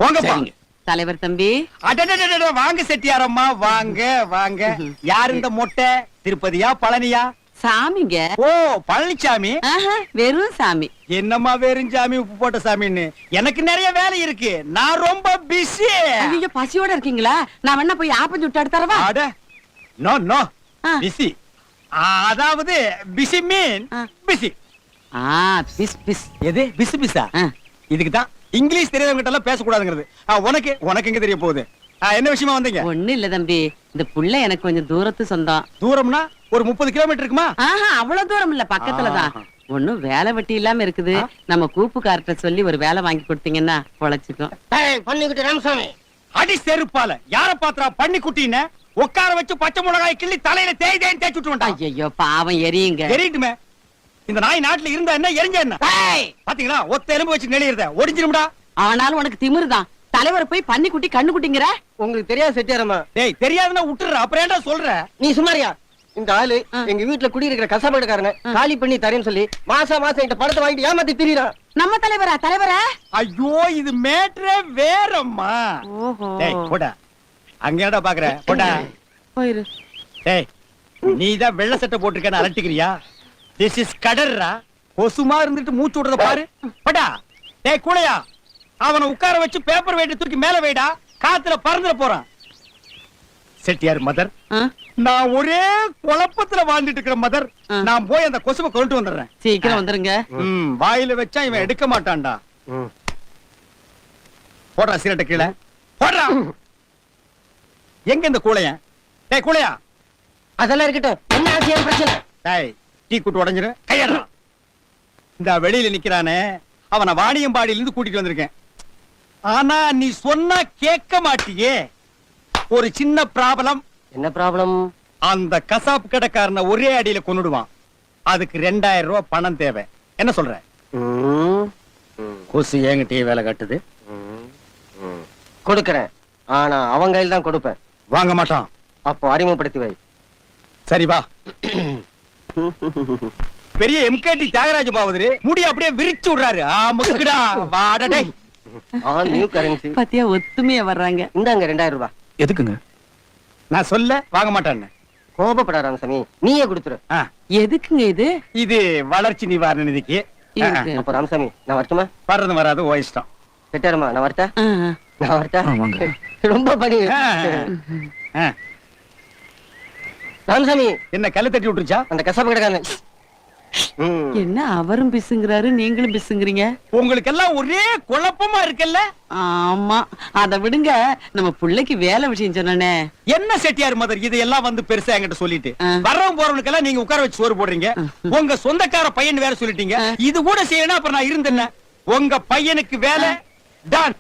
போங்கப்பா. தலைவர் தம்பி. அடடடடட, வாங்க செட்டியாரம்மா, வாங்க வாங்க. யார் இந்த மொட்டை? திருப்பதியா பழனியா? சாமிங்க. ஓ, பழனிசாமி. வெறும் சாமி. என்னம்மா வெறும் சாமி, உப்பு போட்ட சாமின்னு? எனக்கு நிறைய வேலை இருக்கு, நான் ரொம்ப பிஸி. ஐயோ, பசியோட இருக்கீங்களா? நான் வேணா போய் ஆப்பம் சுட்டு எடுத்து தரவா? அட நோ நோ, பிஸி. அதாவது பிஸி மீன் பிஸி. பிஸ் பிஸ். எது பிஸி பிஸா? இதுக்கு தான் இங்கிலீஷ் தெரியாதவங்க கிட்ட எல்லாம் பேசக்கூடாதுங்கிறது. உனக்கு உனக்கு எங்க தெரிய போகுது? என்ன விஷயமா வந்தீங்க? ஒண்ணு இல்ல தம்பி, இந்த புள்ள எனக்கு கொஞ்சம் தூரத்து சொந்தம். தூரம்னா ஒரு 30 கிலோமீட்டர் இருக்குமா? அவ்வளவு தூரம் இல்ல, பக்கத்துலதான். ஒண்ணும் வேலை வெட்டி இல்லாம இருக்குது. நம்ம கூப்புக்கார்ட்ட சொல்லி ஒரு வேலை வாங்கி கொடுத்தீங்கன்னா பொழைச்சுக்கும். பண்ணிக்கிட்டு ராமசாமி. அடி செருப்பால யார பாத்திரா பண்ணி குட்டின்னு உட்கார வச்சு பச்சை மிளகாய் கிள்ளி தலையில தேய் தேய் தேய்ச்சி விட்டு வந்தான். ஐயோ பாவம், எரியுங்க. எரியட்டுமே. இந்த நாய் நாட்டுல இருந்தா என்ன, எரிஞ்ச என்ன? பாத்தீங்களா, ஒத்த எலும்பு வச்சு நெளியறத ஒடிஞ்சிரும்டா. அவனாலும் உனக்கு திமிருதான். தலைவர் போய் பண்ணி குட்டி கண்ணு குட்டிங்கிற. உங்களுக்கு தெரியாது செட்டியாரம்மா. டேய், தெரியாதுன்னா விட்டுற, அப்புறம் ஏன்டா சொல்ற? நீ சும்மாரியா? இந்த ஆளு எங்க வீட்டுல குடியிருக்கிற கசாபாடுக்காரனை காலி பண்ணி தரேன்னு சொல்லி மாசம் இந்த படத்தை வாங்கிட்டு ஏமாத்தி திரியறான். நம்ம தலைவரா? தலைவரா? ஐயோ, இது மேட்ரே வேறம்மா. டேய் போடா, அங்க என்னடா பாக்குற? போடா போயிரு. டேய், நீதான் வெள்ளை சட்டை போட்டுருக்கேன்னு அரட்டிக்கிறியா? This is கடர்ரா. கொசுமா இருந்துட்டு மூச்சு விடுறத பாரு. போடா. டேய் கூளையா, அவனை உட்கார வச்சு பேப்பர் வெயிட் தூக்கி மேல வைடா, காத்துல பறந்துட போறான். செட்டியார் மதர், நான் ஒரே குழப்பத்துல வாழ்ந்துட்டு இருக்கிற மதர். நான் போய் அந்த கொசுவை கொண்டு வந்துடுறேன். சீக்கிரம் வந்துருங்க. வாயில வச்சா இவன் எடுக்க மாட்டான்டா. போடுறா சிரட்டை கீழே போடுறா. எங்க இந்த கூளையன்? டேய் கூளையா. அதெல்லாம் இருக்கட்டும், என்ன ஆசியம் பிரச்சனை? டேய், டீ குட்டு உடைஞ்சிரு, கையடா. இந்த வெளியில நிக்கிறானே, அவனை வாணியம்பாடியில இருந்து கூட்டிட்டு வந்திருக்கேன். ஆனா நீ சொன்னா கேட்க மாட்டியே. ஒரு சின்ன ப்ராப்ளம். என்ன ப்ராப்ளம்? அந்த கசாப்பு கடைக்காரனை ஒரே அடியில கொன்னுடுவான். அதுக்கு 2000 ரூபாய் பணம் தேவை. என்ன சொல்ற? கொசு என்கிட்டயே வேலை கட்டுது. கொடுக்கறேன், ஆனா அவங்க கையில் தான் கொடுப்பேன். வாங்க மாட்டான். அப்போ அறிமுகப்படுத்தி வை. சரி வா. பெரிய எம்கேடி தியாகராஜ பாவதரு முடி அப்படியே விரிச்சு விடுறாரு. முக்குடா வாடா. டேய், நியூ கரன்சி பாத்தியா, ஒத்துமையா வர்றாங்க. இந்தாங்க 2000 ரூபாய். எதுக்குங்க? நான் சொல்ல வாங்க மாட்டான்னு. கோபப்படாத ராமசாமி, நீயே கொடுத்துரு. எதுக்குங்க இது? இது வளர்ச்சி நிவாரண நிதிக்கு. அப்ப ராமசாமி, நான் வரட்டுமா? வர்றது வராது ஓ இஷ்டம். செட்டாரமா, நான் வரட்டா? நான் வரட்டா? ரொம்ப பணி. ராமசாமி, என்ன கல்லு தட்டி விட்டுருச்சா? அந்த கசாப்பு கடைக்காரன். என்ன அவரும் பிசுங்கிறாரு, நீங்களும் பிசுங்கிறீங்க? உங்களுக்கு எல்லாம் ஒரே குழப்பமா இருக்குல்ல? ஆமா, அத விடுங்க. நம்ம பிள்ளைக்கு வேலை விஷயம் சொன்னே. என்ன செட்டியார் மதர் இதெல்லாம் வந்து பெருசா என்கிட்ட சொல்லிட்டு வர்றவங்க போறவனுக்கு எல்லாம் நீங்க உட்கார வச்சு சோறு போடுறீங்க. உங்க சொந்தக்கார பையன் வேற சொல்லிட்டீங்க. இது கூட செய்யணும். அப்புறம் நான் இருந்தேன். உங்க பையனுக்கு வேலை டான்.